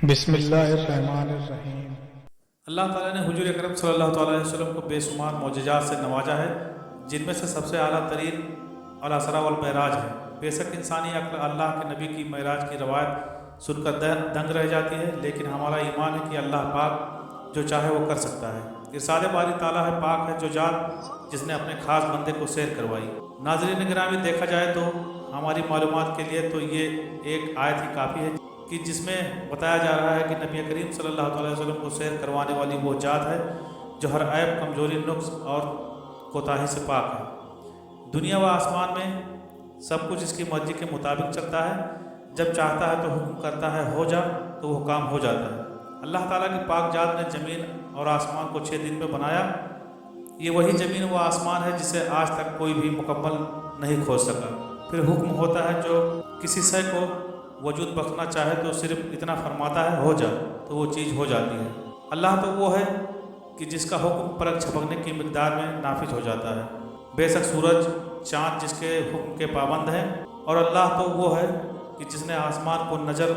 بسم اللہ الرحمن الرحیم۔ اللہ تعالیٰ نے حضور اکرم صلی اللہ تعالیٰ علیہ وسلم کو بے شمار معجزات سے نوازا ہے، جن میں سے سب سے اعلیٰ ترین الاسراء والمعراج ہے۔ بے شک انسانی عقل اللہ کے نبی کی معراج کی روایت سن کر دنگ رہ جاتی ہے، لیکن ہمارا ایمان ہے کہ اللہ پاک جو چاہے وہ کر سکتا ہے۔ ارشاد باری تعالیٰ ہے، پاک ہے جو ذات جس نے اپنے خاص بندے کو سیر کروائی۔ ناظرین گرامی، دیکھا جائے تو ہماری معلومات کے لیے تو یہ ایک آیت ہی کافی ہے کہ جس میں بتایا جا رہا ہے کہ نبی کریم صلی اللہ علیہ وسلم کو سیر کروانے والی وہ ذات ہے جو ہر عیب، کمزوری، نقص اور کوتاہی سے پاک ہے۔ دنیا و آسمان میں سب کچھ اس کی مرضی کے مطابق چلتا ہے، جب چاہتا ہے تو حکم کرتا ہے ہو جا تو وہ کام ہو جاتا ہے۔ اللہ تعالیٰ کی پاک ذات نے زمین اور آسمان کو 6 دن میں بنایا۔ یہ وہی زمین و آسمان ہے جسے آج تک کوئی بھی مکمل نہیں کھود سکا۔ پھر حکم ہوتا ہے، جو کسی شے کو وجود بخشنا چاہے تو صرف اتنا فرماتا ہے ہو جا تو وہ چیز ہو جاتی ہے۔ اللہ تو وہ ہے کہ جس کا حکم پلک جھپکنے کی مقدار میں نافذ ہو جاتا ہے۔ بے شک سورج چاند جس کے حکم کے پابند ہیں، اور اللہ تو وہ ہے کہ جس نے آسمان کو نظر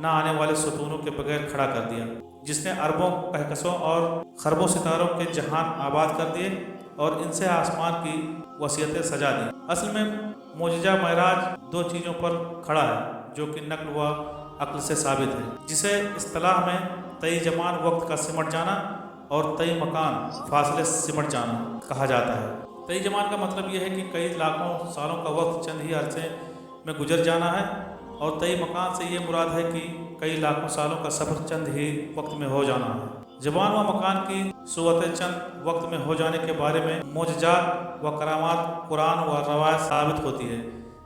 نہ آنے والے ستونوں کے بغیر کھڑا کر دیا، جس نے اربوں کہکشوں اور خربوں ستاروں کے جہان آباد کر دیے اور ان سے آسمان کی وسعتیں سجا دی۔ اصل میں معجزہ معراج 2 چیزوں پر کھڑا ہے جو کہ نقل و عقل سے ثابت ہے، جسے اصطلاح میں طی زمان وقت کا سمٹ جانا اور طی مکان فاصلے سمٹ جانا کہا جاتا ہے۔ طی زمان کا مطلب یہ ہے کہ کئی لاکھوں سالوں کا وقت چند ہی عرصے میں گزر جانا ہے، اور طی مکان سے یہ مراد ہے کہ کئی لاکھوں سالوں کا سفر چند ہی وقت میں ہو جانا ہے۔ زبان و مکان کی صورتیں چند وقت میں ہو جانے کے بارے میں معجزات و کرامات قرآن و روایت ثابت ہوتی ہے۔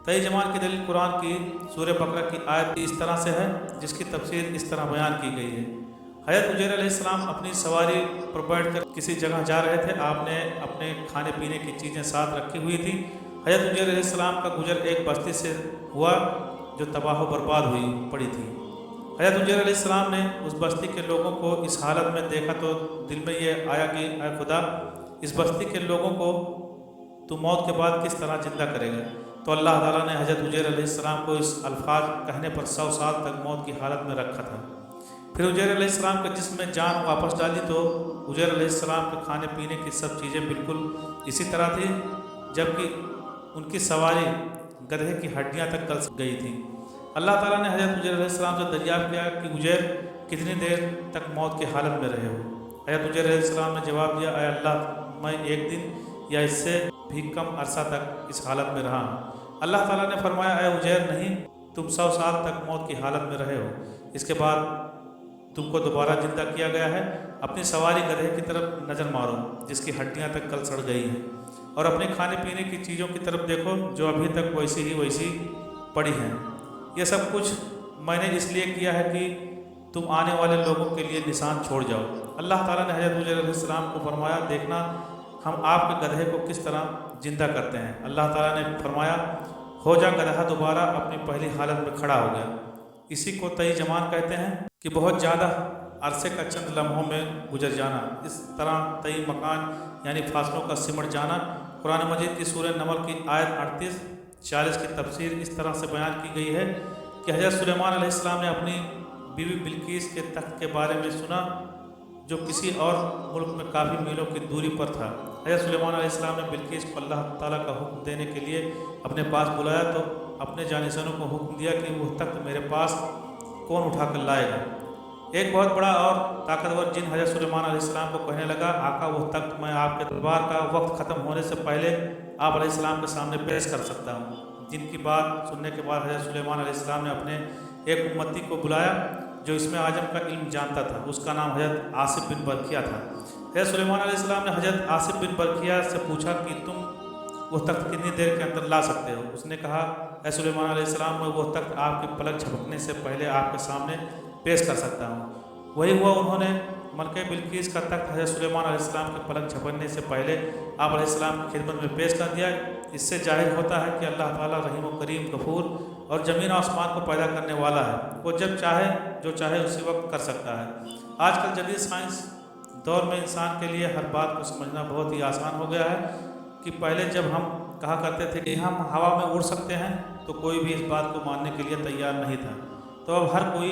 طی زمان کی دلیل قرآن کی سورہ بقرہ کی آیت اس طرح سے ہے، جس کی تفسیر اس طرح بیان کی گئی ہے۔ حضرت عزیر علیہ السلام اپنی سواری پر بیٹھ کر کسی جگہ جا رہے تھے۔ آپ نے اپنے کھانے پینے کی چیزیں ساتھ رکھی ہوئی تھیں۔ حضرت عزیر علیہ السلام کا گزر ایک بستی سے ہوا جو تباہ و برباد ہوئی پڑی تھی۔ حضرت عزیر علیہ السلام نے اس بستی کے لوگوں کو اس حالت میں دیکھا تو دل میں یہ آیا کہ اے خدا، اس بستی کے لوگوں کو تو موت کے بعد کس طرح زندہ کرے گا؟ تو اللہ تعالیٰ نے حضرت عزیر علیہ السلام کو اس الفاظ کہنے پر 100 سال تک موت کی حالت میں رکھا تھا۔ پھر عزیر علیہ السلام کے جسم میں جان واپس ڈالی تو عزیر علیہ السلام کے کھانے پینے کی سب چیزیں بالکل اسی طرح تھی، جبکہ ان کی سواری گدھے کی ہڈیاں تک گل گئی تھیں۔ اللہ تعالیٰ نے حضرت عزیر علیہ السلام سے دریافت کیا کہ عزیر کتنی دیر تک موت کی حالت میں رہے ہو؟ حضرت عزیر علیہ السلام نے جواب دیا، اے اللہ، میں 1 دن یا اس سے بھی کم عرصہ تک اس حالت میں رہا ہوں۔ اللہ تعالیٰ نے فرمایا، اے عزیر، نہیں، تم 100 سال تک موت کی حالت میں رہے ہو، اس کے بعد تم کو دوبارہ زندہ کیا گیا ہے۔ اپنی سواری گدھے کی طرف نظر مارو جس کی ہڈیاں تک گل سڑ گئی ہیں، اور اپنے کھانے پینے کی چیزوں کی طرف دیکھو جو ابھی تک ویسی پڑی ہیں۔ یہ سب کچھ میں نے اس لیے کیا ہے کہ تم آنے والے لوگوں کے لیے نشان چھوڑ جاؤ۔ اللہ تعالیٰ نے حضرت عزیر علیہ السلام کو فرمایا، دیکھنا ہم آپ کے گدھے کو کس طرح زندہ کرتے ہیں۔ اللہ تعالیٰ نے فرمایا، ہو جا، گدھا دوبارہ اپنی پہلی حالت میں کھڑا ہو گیا۔ اسی کو طی زمان کہتے ہیں کہ بہت زیادہ عرصے کا چند لمحوں میں گزر جانا۔ اس طرح طی مکان یعنی فاصلوں کا سمٹ جانا۔ قرآن مجید کی سورہ نمل کی آیت 38-40 کی تفسیر اس طرح سے بیان کی گئی ہے کہ حضرت سلیمان علیہ السلام نے اپنی بیوی بلقیس کے تخت کے بارے میں سنا جو کسی اور ملک میں کافی میلوں کی دوری پر تھا۔ حضرت سلیمان علیہ السلام نے بلقیس کو اللہ تعالیٰ کا حکم دینے کے لیے اپنے پاس بلایا تو اپنے جانشینوں کو حکم دیا کہ وہ تخت میرے پاس کون اٹھا کر لائے گا؟ ایک بہت بڑا اور طاقتور جن حضرت سلیمان علیہ السلام کو کہنے لگا، آقا، وہ تخت میں آپ کے دربار کا وقت ختم ہونے سے پہلے آپ علیہ السلام کے سامنے پیش کر سکتا ہوں۔ جن کی بات سننے کے بعد حضرت سلیمان علیہ السلام نے اپنے ایک امتی کو بلایا جو اس میں اعظم کا علم جانتا تھا۔ اس کا نام حضرت آصف بن برقیہ تھا۔ حضرت سلیمان علیہ السلام نے حضرت آصف بن برقیہ سے پوچھا کہ تم وہ تخت کتنی دیر کے اندر لا سکتے ہو؟ اس نے کہا، اے سلیمان علیہ السلام، میں وہ تخت آپ کے پلک جھپکنے سے پہلے آپ کے سامنے پیش کر سکتا ہوں۔ وہی ہوا، انہوں نے ملکہ بلقیس کا تخت حضرت سلیمان علیہ السلام کے پلک جھپکنے سے پہلے آپ علیہ السلام کی خدمت میں پیش کر دیا۔ اس سے ظاہر ہوتا ہے کہ اللہ تعالیٰ رحیم و کریم، غفور اور زمین و آسمان کو پیدا کرنے والا ہے۔ وہ جب چاہے جو چاہے اسی وقت کر سکتا ہے۔ آج کل جدید سائنس دور میں انسان کے لیے ہر بات کو سمجھنا بہت ہی آسان ہو گیا ہے کہ پہلے جب ہم کہا کرتے تھے کہ ہم ہوا میں اڑ سکتے ہیں تو کوئی بھی اس بات کو ماننے کے لیے تیار نہیں تھا۔ تو اب ہر کوئی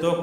2